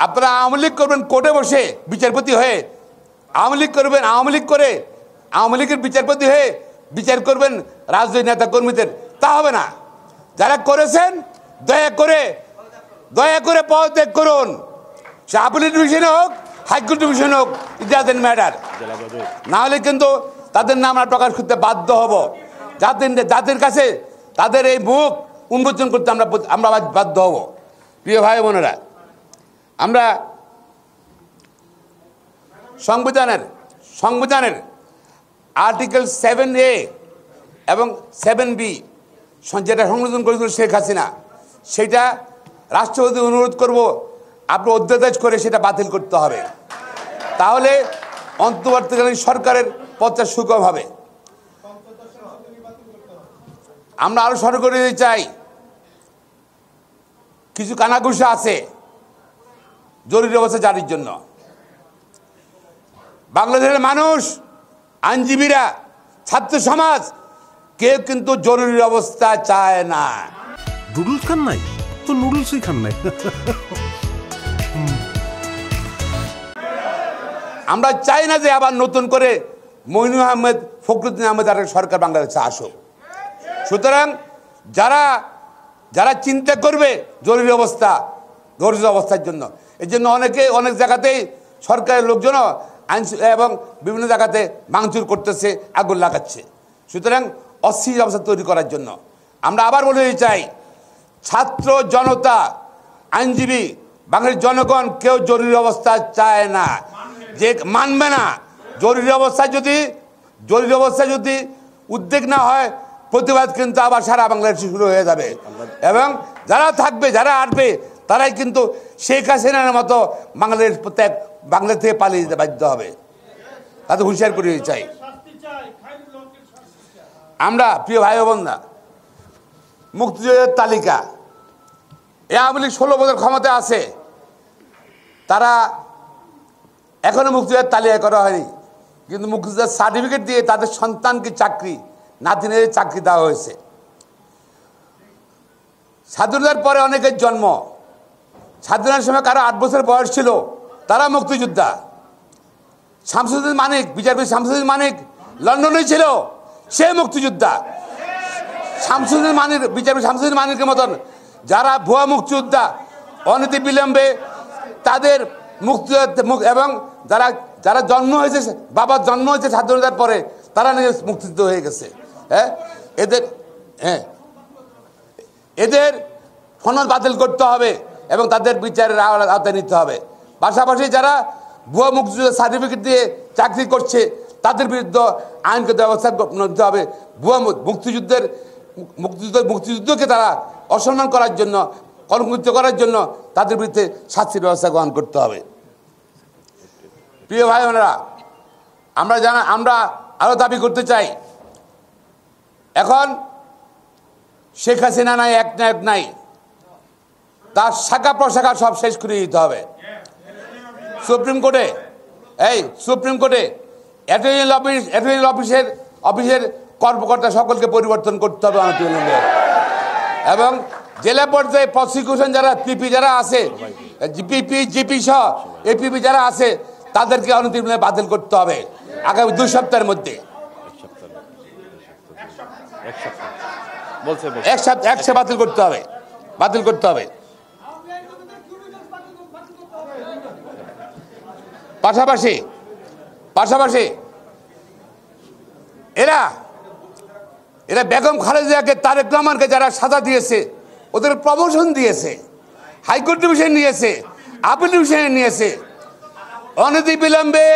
আপনারা আওয়ামী লীগ করবেন কোর্টে বসে বিচারপতি হয়ে, আওয়ামী লীগ করবেন আওয়ামী লীগ করে আওয়ামী লীগের বিচারপতি হয়ে বিচার করবেন রাজনৈতিক নেতা কর্মীদের, তা হবে না। যারা করেছেন দয়া করে পদত্যাগ করুন, সে আপিলেট ডিভিশনে হোক, হাইকোর্ট ডিভিশনে হোক, ইট ডাজন্ট ম্যাটার। না হলে কিন্তু তাদের নাম আমরা প্রকাশ করতে বাধ্য হব, যাদের কাছে তাদের এই মুখ উন্মোচন করতে আমরা বাধ্য হব। প্রিয় ভাই বোনেরা, আমরা সংবিধানের আর্টিকেল 7A এবং 7B যেটা সংশোধন করেছিল শেখ হাসিনা, সেটা রাষ্ট্রপতি অনুরোধ করব আপনি অধ্যাদেশ করে সেটা বাতিল করতে হবে, তাহলে অন্তর্বর্তীকালীন সরকারের পথটা সুগম হবে। আমরা আরো স্মরণ করে দিতে চাই, কিছু কানাঘুষা আছে জরুরি অবস্থা জারির জন্য। বাংলাদেশের মানুষ, আইনজীবীরা, ছাত্র সমাজ কেউ কিন্তু জরুরি অবস্থা চায় না। নুডলস খান নাই তো নুডলসই খান নাই। আমরা চাই না যে আবার নতুন করে মইনুল আহমেদ, ফখরুদ্দিন আহমেদ আর সরকার বাংলাদেশে আসুক। সুতরাং যারা চিন্তা করবে জরুরি অবস্থার জন্য, এই জন্য অনেক জায়গাতেই সরকারের লোকজন আইন এবং বিভিন্ন জায়গাতে ভাঙচুর করতেছে, আগুন লাগাচ্ছে। সুতরাং অস্থির অবস্থা তৈরি করার জন্য আমরা আবার বলে দিতে চাই, ছাত্র জনতা, আইনজীবী, বাংলাদেশের জনগণ কেউ জরুরি অবস্থা চায় না, যে মানবে না। জরুরি অবস্থা যদি উদ্বেগ না হয়, প্রতিবাদ কিন্তু আবার সারা বাংলাদেশে শুরু হয়ে যাবে, এবং যারা থাকবে, যারা আসবে, তারাই কিন্তু শেখ হাসিনার মতো বাংলাদেশ থেকে পালিয়ে যেতে বাধ্য হবে। তাতে হুঁশিয়ার করে চাই। আমরা প্রিয় ভাই বোনরা, মুক্তিযোদ্ধার তালিকা, এ আওয়ামী লীগ 16 বছর ক্ষমতা আছে, তারা এখনো মুক্তিযোদ্ধার তালিকা করা হয়নি, কিন্তু মুক্তিযোদ্ধার সার্টিফিকেট দিয়ে তাদের সন্তানকে চাকরি, নাতিনের চাকরি দেওয়া হয়েছে। স্বাধীনতার পরে অনেকের জন্ম, স্বাধীনতার সময় কারো 8 বছর বয়স ছিল, তারা মুক্তিযোদ্ধা। শামসুদ্দিন মানিক, বিচারপতি শামসুদ্দিন মানিক লন্ডনে ছিল, সে মুক্তিযোদ্ধা। বিচারপতি শামসুদ্দিন মানিকের মতন যারা ভুয়া মুক্তিযোদ্ধা, অনতি বিলম্বে তাদের এবং যারা জন্ম হয়েছে, বাবার জন্ম হয়েছে স্বাধীনতার পরে, তারা নিজে মুক্তিযুদ্ধ হয়ে গেছে। এদের সনদ বাতিল করতে হবে এবং তাদের বিচারের আওতায় নিতে হবে। পাশাপাশি যারা ভুয়া মুক্তিযুদ্ধের সার্টিফিকেট দিয়ে চাকরি করছে, তাদের বিরুদ্ধে আইনগত ব্যবস্থা নিতে হবে। ভুয়া মুক্তিযুদ্ধকে তারা অসম্মান করার জন্য, কলঙ্কিত করার জন্য তাদের বিরুদ্ধে শাস্তির ব্যবস্থা গ্রহণ করতে হবে। প্রিয় ভাই বোনেরা, আমরা আরো দাবি করতে চাই, এখন শেখ হাসিনা নাই, একনায়ক নাই, তার শাখা প্রশাখা সব শেষ করে দিতে হবে। সুপ্রিম কোর্টে অ্যাটর্নি অফিসের কর্মকর্তা সকলকে পরিবর্তন করতে হবে অনতিবিলম্বে, এবং জেলা পর্যায়ে প্রসিকিউশন যারা পিপি যারা আছে, জিপি সহ এপিপি যারা আছে, তাদেরকে অনতিবিলম্বে বাতিল করতে হবে আগামী 2 সপ্তাহের মধ্যে। এক সপ্তাহে বাতিল করতে হবে। পাশাপাশি এরা বেগম খালেদাকে, তারেক রহমানকে যারা সাজা দিয়েছে, ওদের প্রমোশন দিয়েছে, হাইকোর্ট ডিভিশন নিয়েছে, আপিল ডিভিশনে নিয়েছে। অনতি বিলম্বে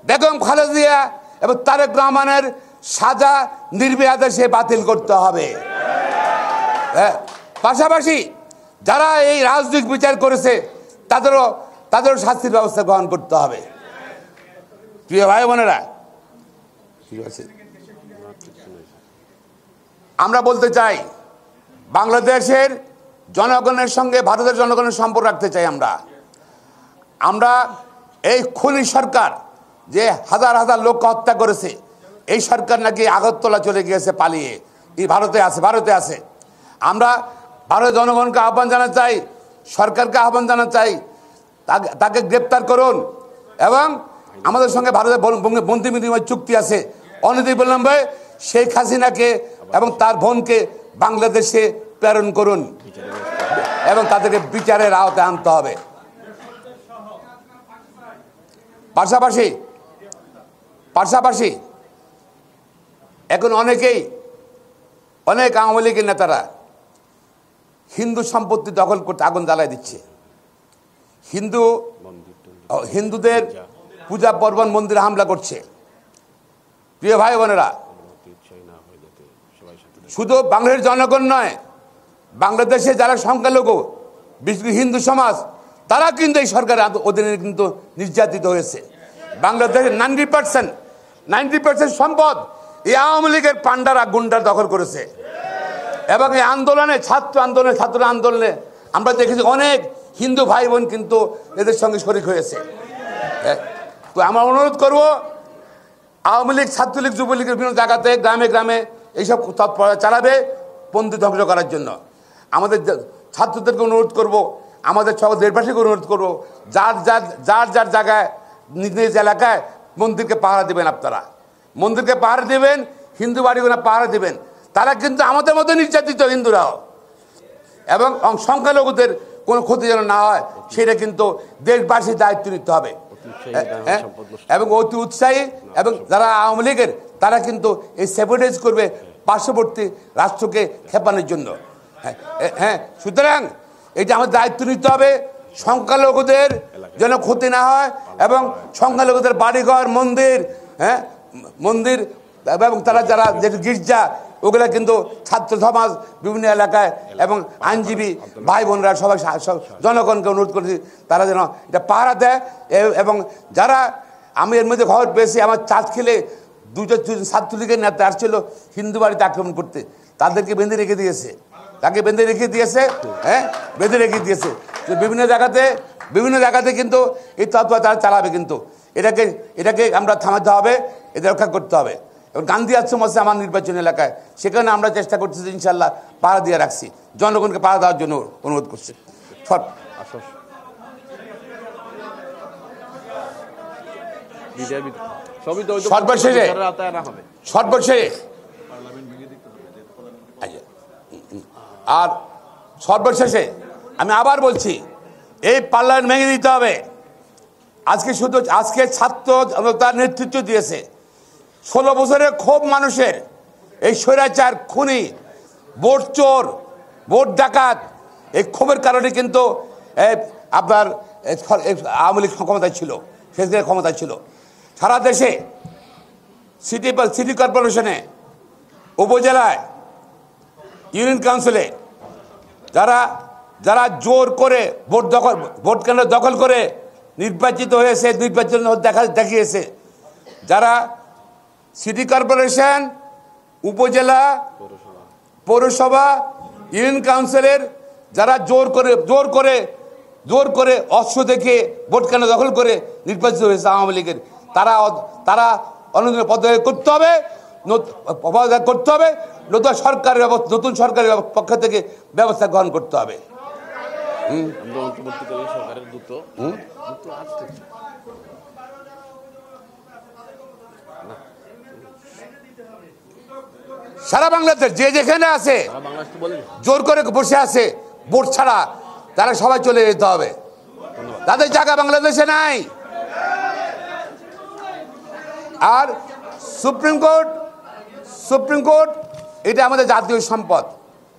বেগম খালেদা এবং তারেক রহমানের সাজা নির্বিবাদে বাতিল করতে হবে। পাশাপাশি যারা এই রাজনৈতিক বিচার করেছে, তাদেরও শাস্তির ব্যবস্থা গ্রহণ করতে হবে। প্রিয় ভাই বোনেরা, ঠিক আছে, আমরা বলতে চাই, বাংলাদেশের জনগণের সঙ্গে ভারতের জনগণের সম্পর্ক রাখতে চাই। আমরা এই খুনি সরকার যে হাজার হাজার লোককে হত্যা করেছে, এই সরকার নাকি আগরতলা চলে গিয়েছে পালিয়ে, ভারতে আছে। আমরা ভারতের জনগণকে আহ্বান জানাতে চাই, সরকারকে আহ্বান জানাতে চাই, তাকে গ্রেপ্তার করুন এবং আমাদের সঙ্গে ভারতের বন্দি বিনিময় চুক্তি আছে, অনতিবিলম্বে শেখ হাসিনাকে এবং তার বোনকে বাংলাদেশে প্রেরণ করুন এবং তাদেরকে বিচারের আওতায় আনতে হবে। পাশাপাশি এখন অনেক আওয়ামী লীগের নেতারা হিন্দু সম্পত্তি দখল করতে আগুন জ্বালায় দিচ্ছে। হিন্দুদের পূজা পার্বণ মন্দিরে হামলা করছে। প্রিয় ভাই বোনেরা, শুধু বাংলাদেশের জনগণ নয়, বাংলাদেশে যারা সংখ্যালঘু বিশেষ হিন্দু সমাজ, তারা কিন্তু এই সরকারের অধীনে কিন্তু নির্যাতিত হয়েছে। বাংলাদেশের 90% সম্পদ এই আওয়ামী লীগের পান্ডারা গুন্ডার দখল করেছে। এবং এই আন্দোলনে ছাত্র আন্দোলনে আমরা দেখেছি অনেক হিন্দু ভাই বোন কিন্তু এদের সঙ্গে শরিক হয়েছে। তো আমরা অনুরোধ করব, আওয়ামী লীগ, ছাত্রলীগ, যুবলীগের বিভিন্ন জায়গাতে গ্রামে গ্রামে এইসব তৎপরতা চালাবে বন্দি ধ্বংস করার জন্য। আমাদের ছাত্রদেরকে অনুরোধ করব, আমাদের সকল দেশবাসীকে অনুরোধ করব, যার জায়গায় নিজ নিজ এলাকায় মন্দিরকে পাহারা দেবেন, আপনারা মন্দিরকে পাহারা দেবেন, হিন্দু বাড়িগুলো পাহারা দেবেন। তারা কিন্তু আমাদের মধ্যে নির্যাতিত হিন্দুরাও, এবং সংখ্যালঘুদের কোনো ক্ষতি যেন না হয় সেটা কিন্তু দেশবাসীর দায়িত্ব নিতে হবে। এবং অতি উৎসাহী এবং যারা আওয়ামী লীগের, তারা কিন্তু এই স্যাবোটেজ করবে পার্শ্ববর্তী রাষ্ট্রকে খেপানোর জন্য। সুতরাং এটা আমাদের দায়িত্ব নিতে হবে, সংখ্যালঘুদের যেন ক্ষতি না হয় এবং সংখ্যালঘুদের বাড়িঘর, মন্দির এবং তারা যারা যে গির্জা, ওগুলা কিন্তু ছাত্র সমাজ বিভিন্ন এলাকায় এবং আইনজীবী ভাই বোনরা সবাই জনগণকে অনুরোধ করেছি তারা যেন এটা পাহারা দেয়। এবং যারা, আমি এর মধ্যে খবর পেয়েছি, আমার চাঁদ খেলে দুজন ছাত্রলীগের নেতা আসছিল হিন্দু বাড়িতে আক্রমণ করতে, তাদেরকে বেঁধে রেখে দিয়েছে, বেঁধে রেখে দিয়েছে। বিভিন্ন জায়গাতে কিন্তু এই তৎপর তারা চালাবে, কিন্তু এটাকে আমরা থামাতে হবে, এটা রক্ষা করতে হবে। এবং গান্ধী আশ্রম আছে আমার নির্বাচনী এলাকায়, সেখানে আমরা চেষ্টা করছি যে ইনশাল্লাহ পাহারা দিয়ে রাখছি, জনগণকে পাহারা দেওয়ার জন্য অনুরোধ করছি। সর্বশেষে আমি আবার বলছি, এই পার্লামেন্ট ভেঙে দিতে হবে। আজকে ছাত্র জনতার নেতৃত্ব দিয়েছে 16 বছরের ক্ষোভ মানুষের, এই স্বৈরাচার, খুনি, ভোট চোর, ভোট ডাকাত, এই ক্ষোভের কারণে কিন্তু আপনার আওয়ামী লীগ ক্ষমতায় ছিল, সেদিকে ক্ষমতায় ছিল। সারা দেশে সিটি কর্পোরেশনে, উপজেলায়, ইউনিয়ন কাউন্সিলে যারা জোর করে ভোট কেন্দ্র দখল করে নির্বাচিত হয়েছে, দেখিয়েছে, যারা সিটি কর্পোরেশন, উপজেলা, পৌরসভা, ইউনিয়ন কাউন্সিলের যারা জোর করে অস্ত্র দেখে ভোট কেন্দ্র দখল করে নির্বাচিত হয়েছে আওয়ামী লীগের, তারা অনুদিন পদত্যাগ করতে হবে, নতুন সরকারের পক্ষ থেকে ব্যবস্থা গ্রহণ করতে হবে। সারা বাংলাদেশ যে যেখানে আছে, জোর করে বসে আছে ভোট ছাড়া, তারা সবাই চলে যেতে হবে, তাদের জায়গা বাংলাদেশে নাই। আর সুপ্রিম কোর্ট এটা আমাদের জাতীয় সম্পদ,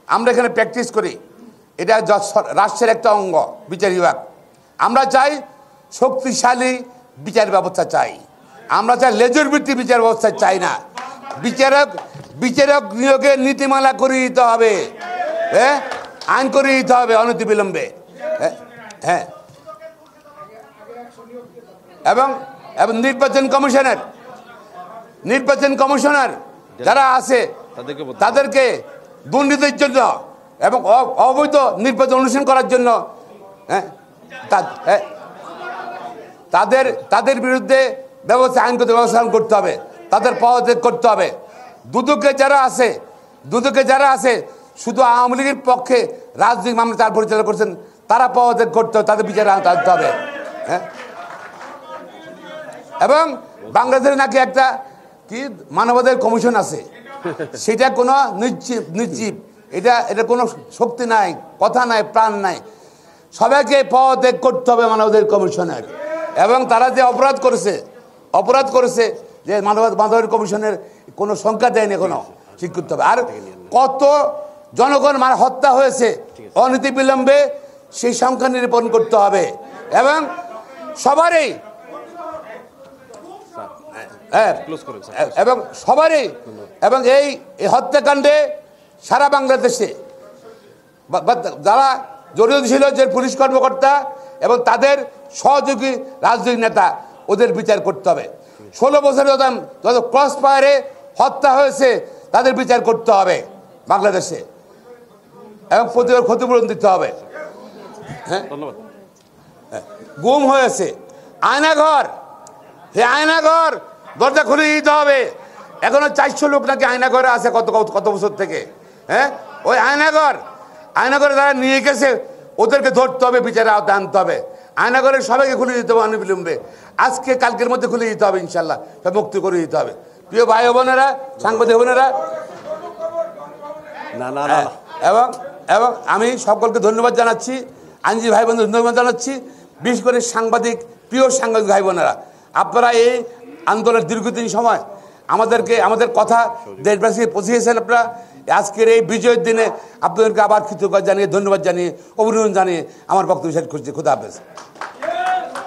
আমরা এখানে প্র্যাকটিস করি, এটা রাষ্ট্রের একটা অঙ্গ, বিচার বিভাগ। আমরা চাই শক্তিশালী বিচার ব্যবস্থা চাই, আমরা চাই লেজুর ভিত্তিক বিচার ব্যবস্থা চাই না। বিচারক নিয়োগের নীতিমালা করে দিতে হবে, আইন করে দিতে হবে অনতিবিলম্বে। এবং নির্বাচন কমিশনার যারা আছে তাদেরকে দুর্নীতির জন্য এবং অবৈধ নির্বাচন অনুষ্ঠান করার জন্য তাদের বিরুদ্ধে আইনগত ব্যবস্থা করতে হবে, তাদের পদত্যাগ করতে হবে। দুদকে যারা আছে শুধু আওয়ামী লীগের পক্ষে রাজনৈতিক মামলা তার পরিচালনা করছেন, তারা পদত্যাগ করতে হবে, তাদের বিচারে আনতে হবে। হ্যাঁ, এবং বাংলাদেশে নাকি একটা কি মানবাধিকার কমিশন আছে, সেটা কোনো নির্জীব, এটা কোনো শক্তি নাই, কথা নাই, প্রাণ নাই। সবাইকে পদত্যাগ করতে হবে মানবাধিকার কমিশনের। এবং তারা যে অপরাধ করেছে যে মানবাধিকার কমিশনের কোনো সংখ্যা দেয়নি, এখনো ঠিক করতে হবে। আর কত জনগণ হত্যা হয়েছে অনতি বিলম্বে সেই সংখ্যা নিরূপণ করতে হবে। এবং সবারই এবং এই হত্যাকাণ্ডে সারা বাংলাদেশে যারা জড়িত ছিল, যে পুলিশ কর্মকর্তা এবং তাদের সহযোগী রাজনৈতিক নেতা, ওদের বিচার করতে হবে। 16 বছরের যত ক্রস ফায়ারে হত্যা হয়েছে তাদের বিচার করতে হবে বাংলাদেশে, এবং প্রতিবার ক্ষতিপূরণ দিতে হবে। হ্যাঁ, গুম হয়েছে আয়নাঘর, এই আয়নাঘর দরজা খুলে দিতে হবে। এখনো 400 লোক নাকি আয়নাঘরে আছে কত বছর থেকে। হ্যাঁ, ওই আয়নাঘরে যারা নিয়ে গেছে ওদেরকে ধরতে হবে, বিচারে আওতায় আনতে হবে। আয়নাঘরে সবাইকে খুলে দিতে হবে অনবিলম্বে, আজকে কালকের মধ্যে খুলে দিতে হবে, ইনশাল্লাহ সব মুক্তি করে দিতে হবে। প্রিয় ভাই বোনেরা, সাংবাদিক বোনেরা, এবং আমি সকলকে ধন্যবাদ জানাচ্ছি, আইনজীবী ভাই বোনদের ধন্যবাদ জানাচ্ছি, বিশেষ করে প্রিয় সাংবাদিক ভাই বোনেরা, আপনারা এই আন্দোলনের দীর্ঘদিন সময় আমাদের কথা দেশবাসীকে পৌঁছিয়েছেন। আপনারা আজকের এই বিজয়ের দিনে আপনাদেরকে আবার কৃতজ্ঞতা জানিয়ে, ধন্যবাদ জানিয়ে, অভিনন্দন জানিয়ে আমার বক্তব্য শেষ করছি। খুদা হাফেজ।